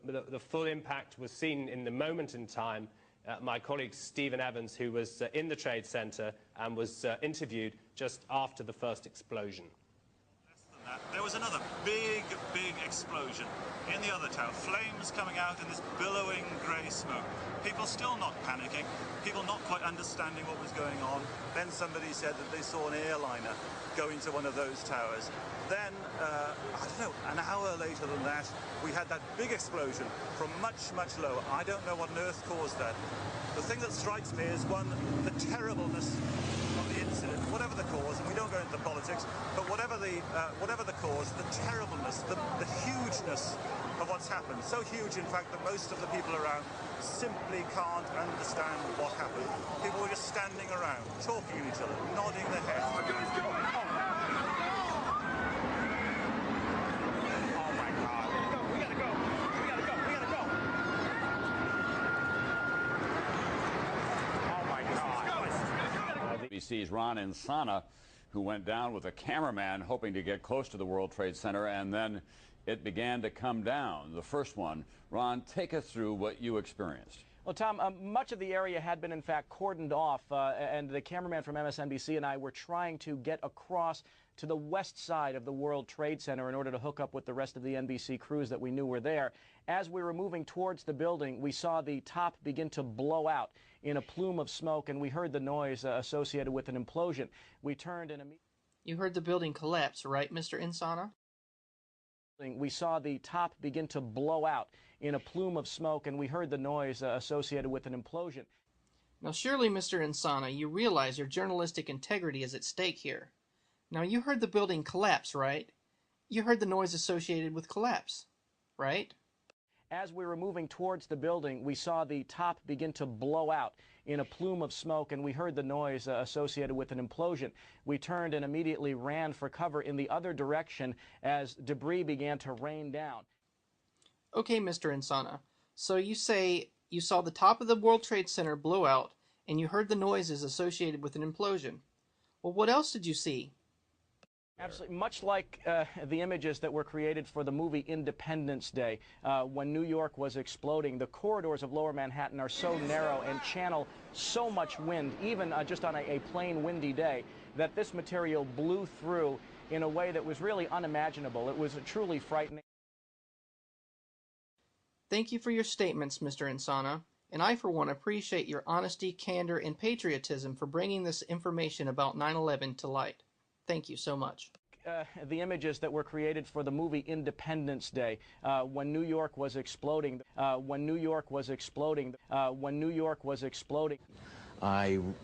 The full impact was seen in the moment in time. My colleague Stephen Evans, who was in the Trade Center and was interviewed just after the first explosion. There was another big explosion in the other tower. Flames coming out in this billowing grey smoke. People still not panicking. People not quite understanding what was going on. Then somebody said that they saw an airliner go into one of those towers. Then, I don't know, an hour later than that, we had that big explosion from much lower. I don't know what on earth caused that. The thing that strikes me is, one, the terribleness of the incident, whatever the cause, and we don't go into politics, but whatever the cause, the terribleness, the hugeness of what's happened. So huge, in fact, that most of the people around simply can't understand what happened. People were just standing around, talking to each other, nodding their heads. Oh my God. We gotta go. Oh my God. BBC's Ron Insana, who went down with a cameraman hoping to get close to the World Trade Center, and then it began to come down. The first one. Ron, take us through what you experienced. Well, Tom, much of the area had been, in fact, cordoned off, and the cameraman from MSNBC and I were trying to get across to the west side of the World Trade Center in order to hook up with the rest of the NBC crews that we knew were there. As we were moving towards the building, we saw the top begin to blow out in a plume of smoke, and we heard the noise associated with an implosion. We turned and immediately... You heard the building collapse, right, Mr. Insana? We saw the top begin to blow out in a plume of smoke, and we heard the noise associated with an implosion. Now surely, Mr. Insana, you realize your journalistic integrity is at stake here. Now you heard the building collapse, right? You heard the noise associated with collapse, right? As we were moving towards the building, we saw the top begin to blow out in a plume of smoke, and we heard the noise associated with an implosion. We turned and immediately ran for cover in the other direction as debris began to rain down. Okay, Mr. Insana. So you say you saw the top of the World Trade Center blow out, and you heard the noises associated with an implosion. Well, what else did you see? Absolutely. Much like the images that were created for the movie Independence Day, when New York was exploding, the corridors of Lower Manhattan are so narrow and channel so much wind, even just on a plain windy day, that this material blew through in a way that was really unimaginable. It was truly frightening. Thank you for your statements, Mr. Insana, and I, for one, appreciate your honesty, candor, and patriotism for bringing this information about 9/11 to light. Thank you so much. The images that were created for the movie Independence Day, when New York was exploding, I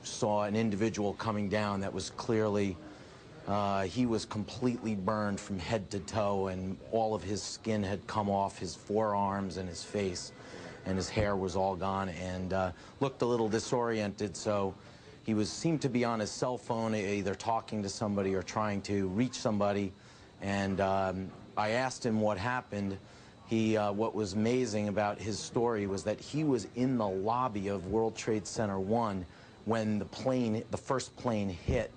saw an individual coming down that was clearly, he was completely burned from head to toe, and all of his skin had come off his forearms and his face, and his hair was all gone, and looked a little disoriented. So he seemed to be on his cell phone, either talking to somebody or trying to reach somebody. And I asked him what happened. What was amazing about his story was that he was in the lobby of World Trade Center 1 when the first plane hit.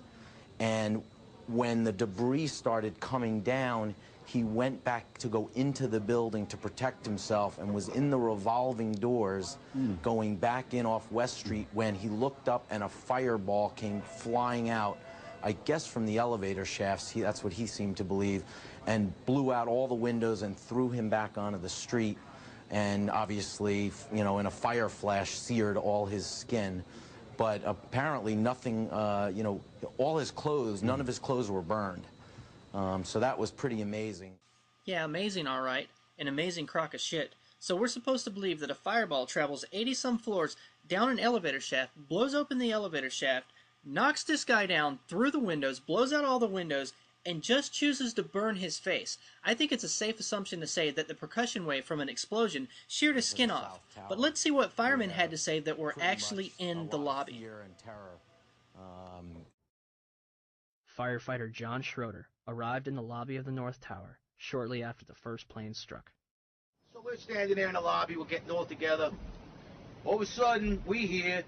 And when the debris started coming down, he went back to go into the building to protect himself and was in the revolving doors going back in off West Street when he looked up and a fireball came flying out, I guess from the elevator shafts, that's what he seemed to believe, and blew out all the windows and threw him back onto the street. And obviously, you know, in a fire flash, seared all his skin. But apparently nothing, you know, all his clothes, none of his clothes were burned. So that was pretty amazing. Yeah, amazing, all right. An amazing crock of shit. So we're supposed to believe that a fireball travels 80-some floors down an elevator shaft, blows open the elevator shaft, knocks this guy down through the windows, blows out all the windows, and just chooses to burn his face. I think it's a safe assumption to say that the percussion wave from an explosion sheared his skin off. But let's see what firemen had to say that were actually in the lobby. Fear and terror. Firefighter John Schroeder arrived in the lobby of the North Tower shortly after the first plane struck. So we're standing there in the lobby, we're getting all together. All of a sudden, we hear...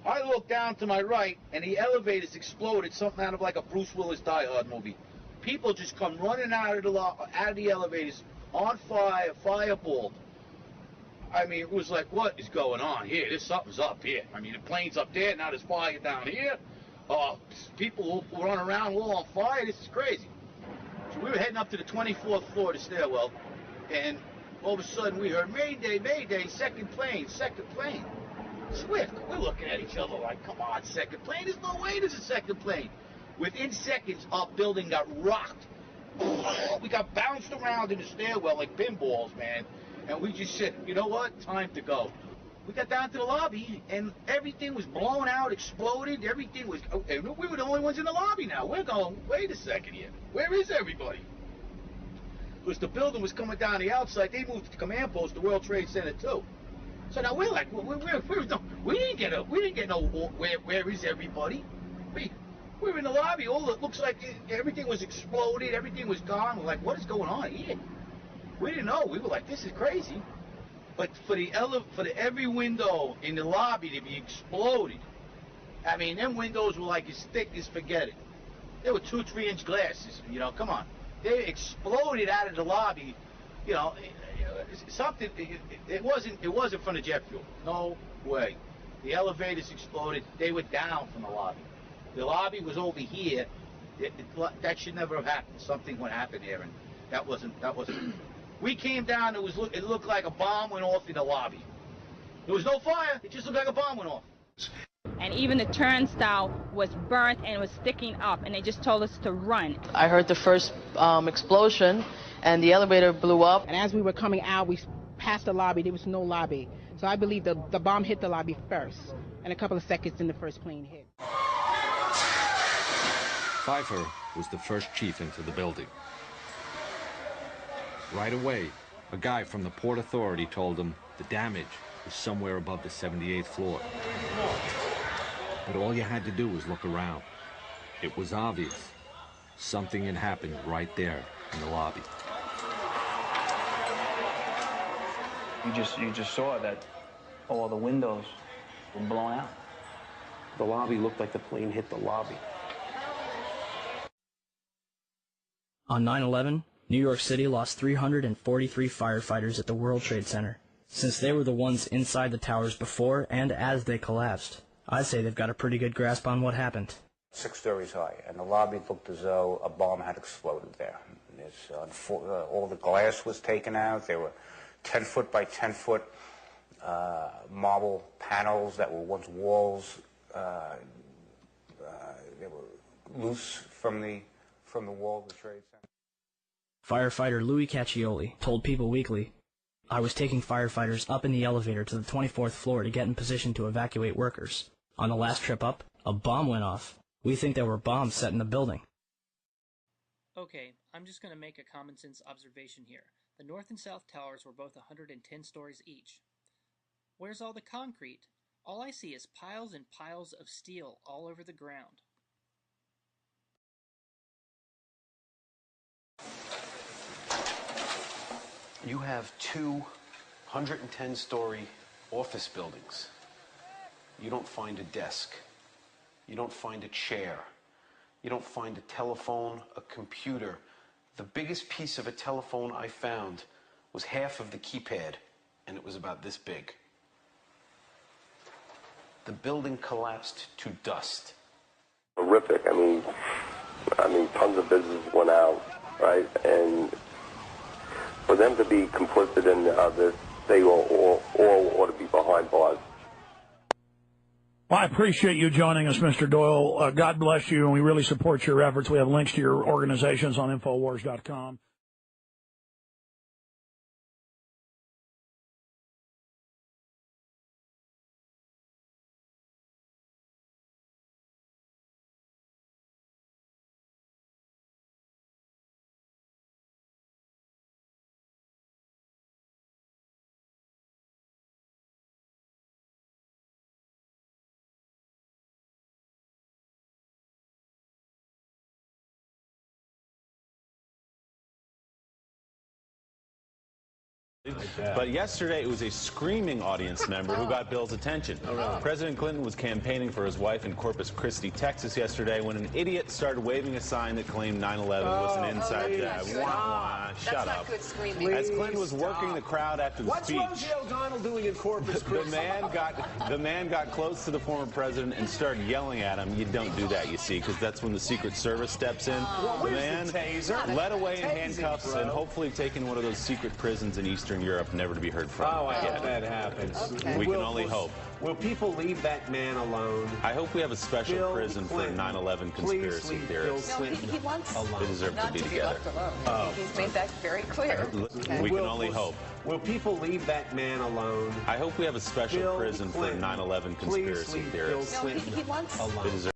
I look down to my right, and the elevators exploded, something out of like a Bruce Willis Die Hard movie. people just come running out of the elevators on fire, fireball. I mean, it was like, what is going on here? Something's up here. I mean, the plane's up there, now there's fire down here. People run around all on fire. This is crazy. So we were heading up to the 24th floor of the stairwell, and all of a sudden we heard, Mayday, Mayday, second plane, second plane. Swift, we're looking at each other like, come on, second plane? There's no way there's a second plane. Within seconds, our building got rocked. We got bounced around in the stairwell like pinballs, man. And we just said, you know what? Time to go. We got down to the lobby, and everything was blown out, exploded. Everything was... And we were the only ones in the lobby now. We're going, wait a second here. Where is everybody? Because the building was coming down the outside. They moved to the command post, the World Trade Center, too. So now we're like, we didn't get no, where is everybody? We're in the lobby. All it looks like everything was exploded. Everything was gone. We're like, what is going on here? We didn't know. We were like, this is crazy. But for every window in the lobby to be exploded, I mean, them windows were like as thick as forget it. They were 2-3 inch glasses. You know, come on. They exploded out of the lobby. You know, something. It wasn't from the jet fuel. No way. The elevators exploded. They were down from the lobby. The lobby was over here. That should never have happened. Something would happen there, and that wasn't. We came down. It looked like a bomb went off in the lobby. There was no fire. It just looked like a bomb went off. And even the turnstile was burnt and was sticking up, and they just told us to run. I heard the first explosion, and the elevator blew up. And as we were coming out, we passed the lobby. There was no lobby. So I believe the bomb hit the lobby first, and a couple of seconds then the first plane hit. Pfeiffer was the first chief into the building. Right away, a guy from the Port Authority told him the damage was somewhere above the 78th floor. But all you had to do was look around. It was obvious. Something had happened right there in the lobby. You just saw that all the windows were blown out. The lobby looked like the plane hit the lobby. On 9/11, New York City lost 343 firefighters at the World Trade Center. Since they were the ones inside the towers before and as they collapsed, I'd say they've got a pretty good grasp on what happened. 6 stories high, and the lobby looked as though a bomb had exploded there. All the glass was taken out. There were 10-foot by 10-foot marble panels that were once walls. They were loose from the wall of the Trade Center. Firefighter Louis Caccioli told People Weekly, "I was taking firefighters up in the elevator to the 24th floor to get in position to evacuate workers. On the last trip up, a bomb went off. We think there were bombs set in the building." Okay, I'm just going to make a common sense observation here. The north and south towers were both 110 stories each. Where's all the concrete? All I see is piles and piles of steel all over the ground. You have 2 110-story office buildings. You don't find a desk. You don't find a chair. You don't find a telephone, a computer. The biggest piece of a telephone I found was half of the keypad, and it was about this big. The building collapsed to dust. Horrific. I mean, tons of business went out, right? And for them to be complicit in this, they all ought to be behind bars. Well, I appreciate you joining us, Mr. Doyle. God bless you, and we really support your efforts. We have links to your organizations on Infowars.com. But yesterday, it was a screaming audience member who got Bill's attention. President Clinton was campaigning for his wife in Corpus Christi, Texas yesterday when an idiot started waving a sign that claimed 9/11 was an inside job. Shut up. Good screaming. As Clinton was working the crowd after the speech, What's Rosie O'Donnell doing in Corpus Christi? the man got close to the former president and started yelling at him. You don't do that, you see, because that's when the Secret Service steps in. The man led away in handcuffs and hopefully taken one of those secret prisons in Eastern Europe, never to be heard from. Oh, I hope that happens. Okay. We can only hope. Will people leave that man alone? I hope we have a special Bill prison Clinton. for 9/11 conspiracy theorists. No, he wants They deserve not to be to be together. left alone. He's made that very clear. We can only hope. Will people leave that man alone? I hope we have a special prison for 9/11 conspiracy theorists. No, he wants They deserve